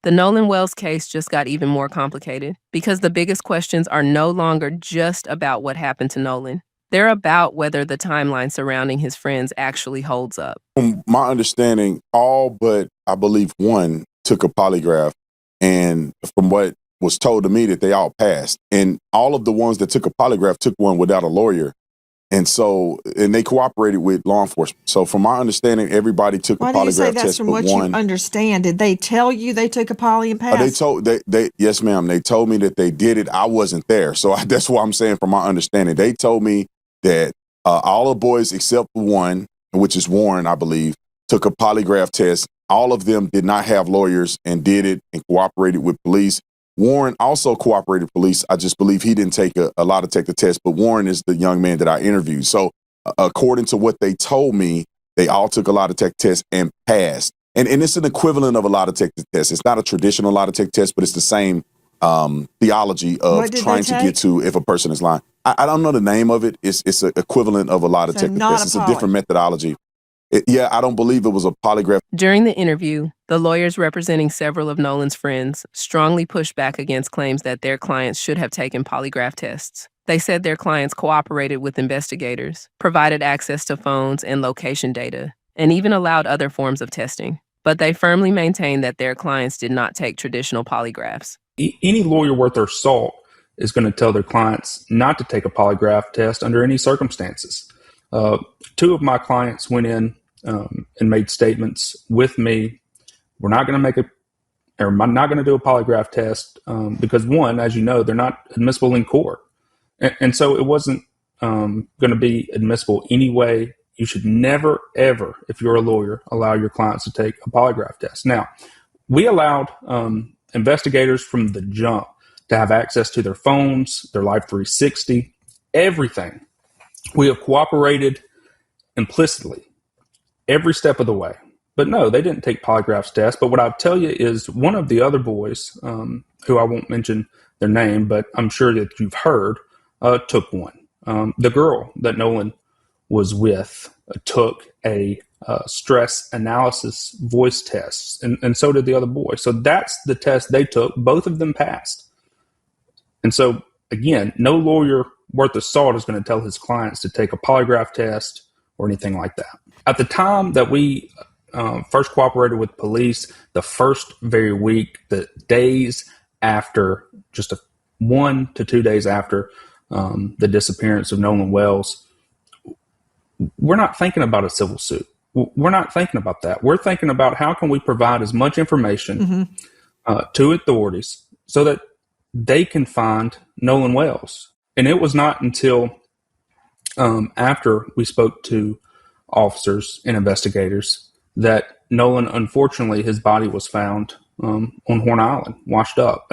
The Nolan Wells case just got even more complicated because the biggest questions are no longer just about what happened to Nolan. They're about whether the timeline surrounding his friends actually holds up. From my understanding, all but I believe one took a polygraph, and from what was told to me, that they all passed. And all of the ones that took a polygraph took one without a lawyer. And they cooperated with law enforcement. So from my understanding, everybody took a polygraph test. Why do you say that's from but what one, you understand? Did they tell you they took a poly and passed? Yes, ma'am. They told me that they did it. I wasn't there. So that's what I'm saying from my understanding. They told me that all the boys except one, which is Warren, I believe, took a polygraph test. All of them did not have lawyers and did it and cooperated with police. Warren also cooperated with police. I just believe he didn't take a lie detector test, but Warren is the young man that I interviewed. So according to what they told me, they all took a lie detector test and passed. And it's an equivalent of a lie detector test. It's not a traditional lie detector test, but it's the same theology of trying to get to if a person is lying. I don't know the name of it. It's an equivalent of a lie detector test. It's a different methodology. I don't believe it was a polygraph. During the interview, the lawyers representing several of Nolan's friends strongly pushed back against claims that their clients should have taken polygraph tests. They said their clients cooperated with investigators, provided access to phones and location data, and even allowed other forms of testing. But they firmly maintained that their clients did not take traditional polygraphs. Any lawyer worth their salt is going to tell their clients not to take a polygraph test under any circumstances. Two of my clients went in and made statements with me. We're not going to I'm not going to do a polygraph test because, one, as you know, they're not admissible in court. And so it wasn't going to be admissible anyway. You should never, ever, if you're a lawyer, allow your clients to take a polygraph test. Now, we allowed investigators from the jump to have access to their phones, their Life 360, everything. We have cooperated implicitly every step of the way. But no, they didn't take polygraph tests. But what I'll tell you is one of the other boys, who I won't mention their name, but I'm sure that you've heard, took one. The girl that Nolan was with took a stress analysis voice test, and so did the other boy. So that's the test they took. Both of them passed. And so, again, no lawyer worth of salt is going to tell his clients to take a polygraph test or anything like that. At the time that we first cooperated with police, the first very week, the days after, just 1 to 2 days after the disappearance of Nolan Wells, we're not thinking about a civil suit. We're not thinking about that. We're thinking about how can we provide as much information to authorities so that they can find Nolan Wells. And it was not until after we spoke to officers and investigators that Nolan, unfortunately, his body was found on Horn Island, washed up.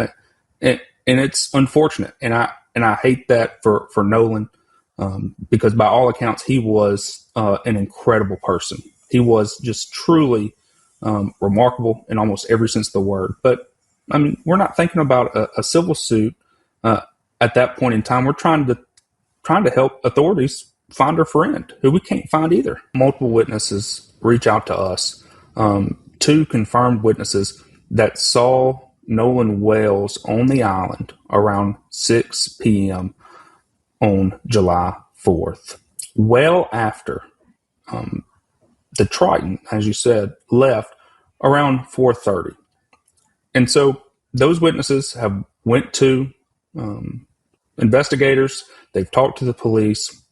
And it's unfortunate. And I hate that for Nolan because by all accounts, he was an incredible person. He was just truly remarkable in almost every sense of the word. But I mean, we're not thinking about a civil suit at that point in time. We're trying to help authorities find our friend, who we can't find either. Multiple witnesses reach out to us, 2 confirmed witnesses that saw Nolan Wells on the island around 6 p.m. on July 4th, well after the Triton, as you said, left around 4:30. And so those witnesses have went to investigators, they've talked to the police,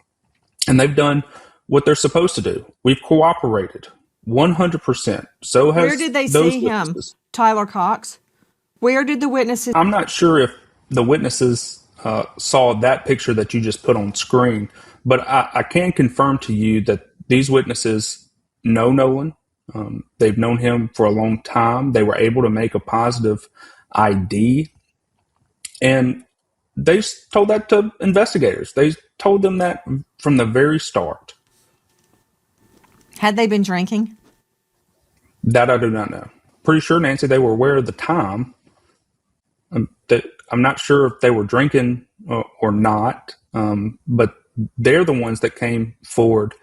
and they've done what they're supposed to do. We've cooperated 100%. So has Where did they those see witnesses. him, Tyler Cox? Where did the witnesses? I'm not sure if the witnesses saw that picture that you just put on screen, but I can confirm to you that these witnesses know Nolan. They've known him for a long time. They were able to make a positive ID, and they told that to investigators. They told them that from the very start. Had they been drinking? That I do not know. Pretty sure, Nancy, they were aware of the time. I'm not sure if they were drinking or not, but they're the ones that came forward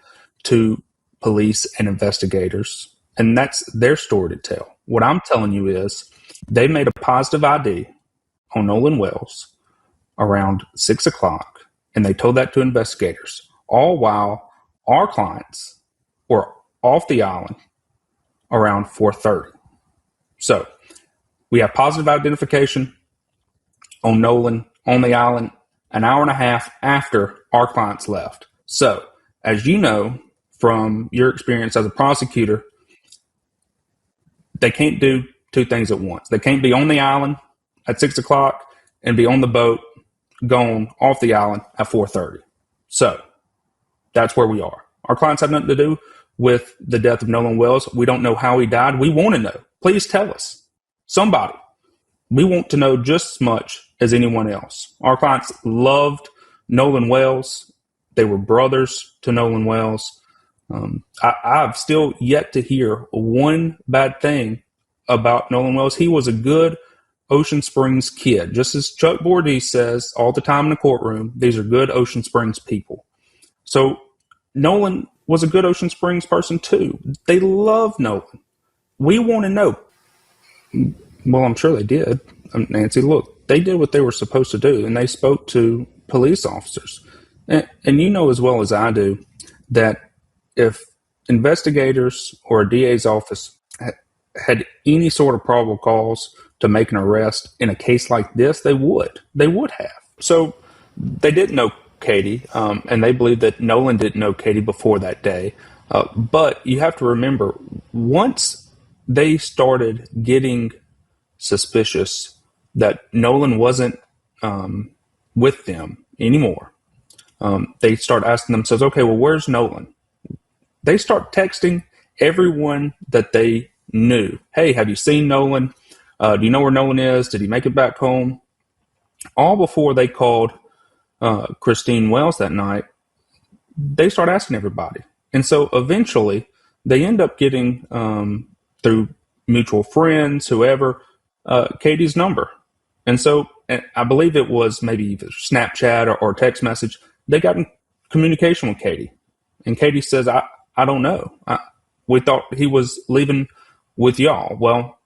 to police and investigators, and that's their story to tell. What I'm telling you is They made a positive ID on Nolan Wells around 6 o'clock, and they told that to investigators, all while our clients were off the island around 4:30. So we have positive identification on Nolan on the island an hour and a half after our clients left. So, as you know from your experience as a prosecutor, they can't do two things at once. They can't be on the island at 6 o'clock and be on the boat gone off the island at 4:30. So that's where we are. Our clients have nothing to do with the death of Nolan Wells. We don't know how he died. We want to know. Please tell us. Somebody. We want to know just as much as anyone else. Our clients loved Nolan Wells. They were brothers to Nolan Wells. I've still yet to hear one bad thing about Nolan Wells. He was a good Ocean Springs kid. Just as Chuck Bordy says all the time in the courtroom, these are good Ocean Springs people. So Nolan was a good Ocean Springs person too. They love Nolan. We want to know. Well, I'm sure they did. Nancy, look, they did what they were supposed to do, and they spoke to police officers. And you know as well as I do that if investigators or a DA's office had any sort of probable cause to make an arrest in a case like this, they would. They would have. So they didn't know Katie, and they believe that Nolan didn't know Katie before that day. But you have to remember, once they started getting suspicious that Nolan wasn't with them anymore, they start asking themselves, okay, well, where's Nolan? They start texting everyone that they knew. Hey, have you seen Nolan? Do you know where Nolan is? Did he make it back home? All before they called Christine Wells that night, they start asking everybody. And so eventually they end up getting, through mutual friends, whoever, Katie's number. And so I believe it was maybe either Snapchat or text message. They got in communication with Katie. And Katie says, I don't know. We thought he was leaving with y'all. Well,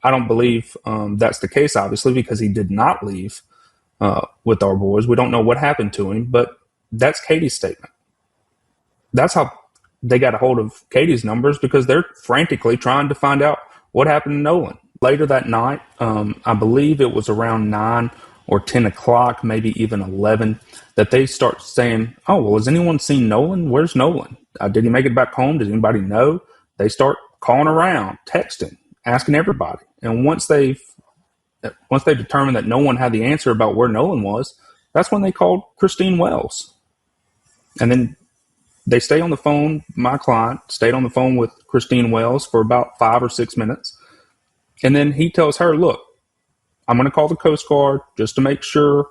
I don't believe that's the case, obviously, because he did not leave with our boys. We don't know what happened to him, but that's Katie's statement. That's how they got a hold of Katie's numbers, because they're frantically trying to find out what happened to Nolan. Later that night, I believe it was around 9 or 10 o'clock, maybe even 11, that they start saying, oh, well, has anyone seen Nolan? Where's Nolan? Did he make it back home? Does anybody know? They start calling around, texting, asking everybody. And once they determined that no one had the answer about where Nolan was, that's when they called Christine Wells. And then they stay on the phone. My client stayed on the phone with Christine Wells for about 5 or 6 minutes. And then he tells her, look, I'm going to call the Coast Guard just to make sure.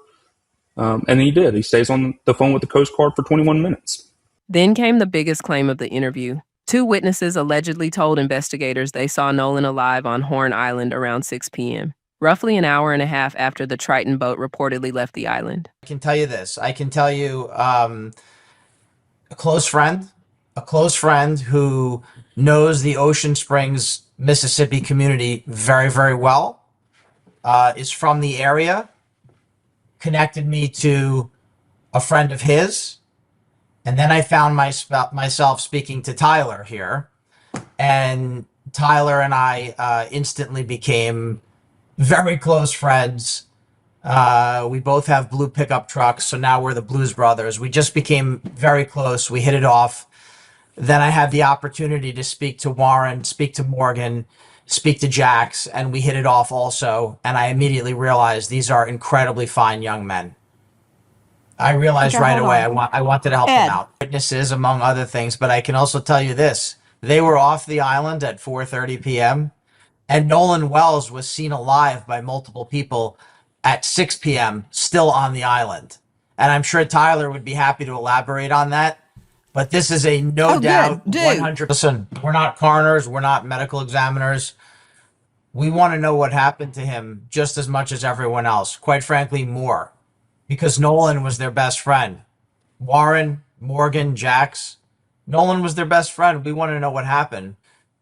And he did. He stays on the phone with the Coast Guard for 21 minutes. Then came the biggest claim of the interview. 2 witnesses allegedly told investigators they saw Nolan alive on Horn Island around 6 p.m., roughly an hour and a half after the Triton boat reportedly left the island. I can tell you this. I can tell you a close friend who knows the Ocean Springs, Mississippi community very, very well, is from the area, connected me to a friend of his. And then I found myself speaking to Tyler here, and Tyler and I instantly became very close friends. We both have blue pickup trucks, so now we're the Blues Brothers. We just became very close. We hit it off. Then I had the opportunity to speak to Warren, speak to Morgan, speak to Jax, and we hit it off also. And I immediately realized these are incredibly fine young men. I realized right away I wanted to help them out. Witnesses, among other things, but I can also tell you this. They were off the island at 4:30 p.m., and Nolan Wells was seen alive by multiple people at 6 p.m., still on the island. And I'm sure Tyler would be happy to elaborate on that. But this is a no doubt 100%. Listen, we're not coroners. We're not medical examiners. We want to know what happened to him just as much as everyone else. Quite frankly, more. Because Nolan was their best friend. Warren, Morgan, Jax. Nolan was their best friend. We want to know what happened.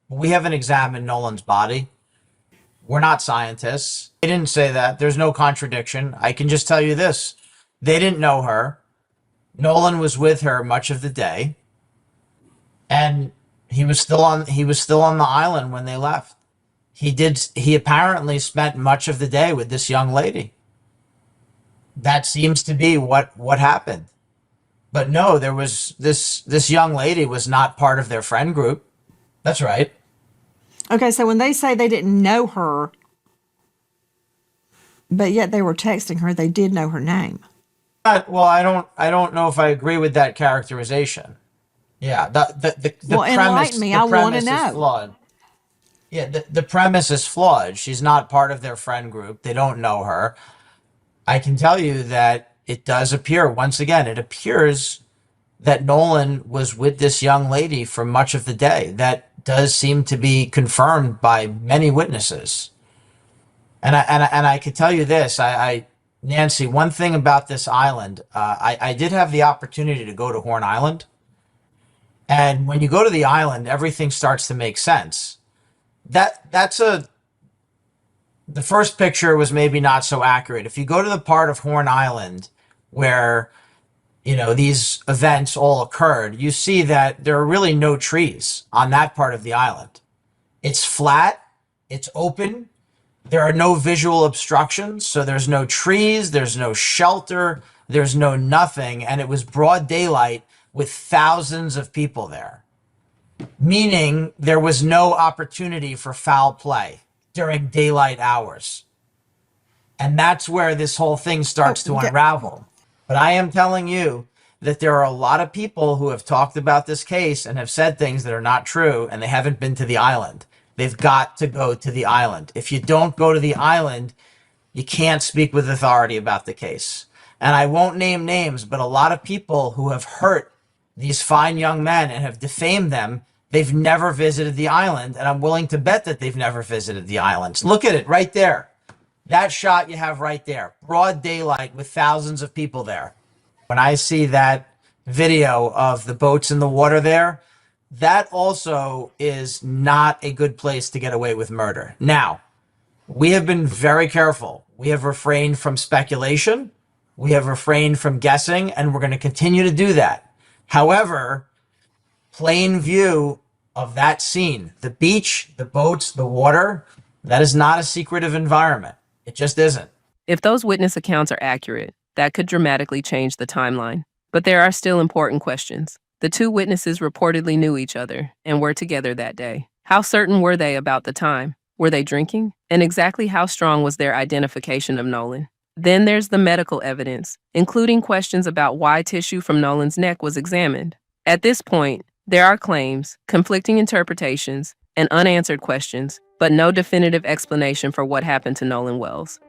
We haven't examined Nolan's body. We're not scientists. They didn't say that. There's no contradiction. I can just tell you this. They didn't know her. Nolan was with her much of the day, and he was still on the island when they left. He apparently spent much of the day with this young lady. That seems to be what happened. But no, there was this young lady was not part of their friend group. That's right. Okay, so when they say they didn't know her, but yet they were texting her, they did know her name. Well, I don't know if I agree with that characterization. Yeah, the Well, premise enlighten me. the I wanna premise is know. flawed. Yeah, the premise is flawed. She's not part of their friend group. They don't know her. I can tell you that it does appear, once again, it appears that Nolan was with this young lady for much of the day. That does seem to be confirmed by many witnesses. And I could tell you this, Nancy, one thing about this island, I did have the opportunity to go to Horn Island. And when you go to the island, everything starts to make sense. The first picture was maybe not so accurate. If you go to the part of Horn Island where, these events all occurred, you see that there are really no trees on that part of the island. It's flat, it's open, there are no visual obstructions, so there's no trees, there's no shelter, there's no nothing, and it was broad daylight with thousands of people there, meaning there was no opportunity for foul play during daylight hours. And that's where this whole thing starts to unravel. But I am telling you that there are a lot of people who have talked about this case and have said things that are not true, and they haven't been to the island. They've got to go to the island. If you don't go to the island, you can't speak with authority about the case. And I won't name names, but a lot of people who have hurt these fine young men and have defamed them, they've never visited the island, and I'm willing to bet that they've never visited the islands. Look at it right there. That shot you have right there. Broad daylight with thousands of people there. When I see that video of the boats in the water there, that also is not a good place to get away with murder. Now, we have been very careful. We have refrained from speculation. We have refrained from guessing, and we're going to continue to do that. However, plain view of that scene, the beach, the boats, the water, that is not a secretive environment. It just isn't. If those witness accounts are accurate, that could dramatically change the timeline. But there are still important questions. The two witnesses reportedly knew each other and were together that day. How certain were they about the time? Were they drinking? And exactly how strong was their identification of Nolan? Then there's the medical evidence, including questions about why tissue from Nolan's neck was examined. At this point, there are claims, conflicting interpretations, and unanswered questions, but no definitive explanation for what happened to Nolan Wells.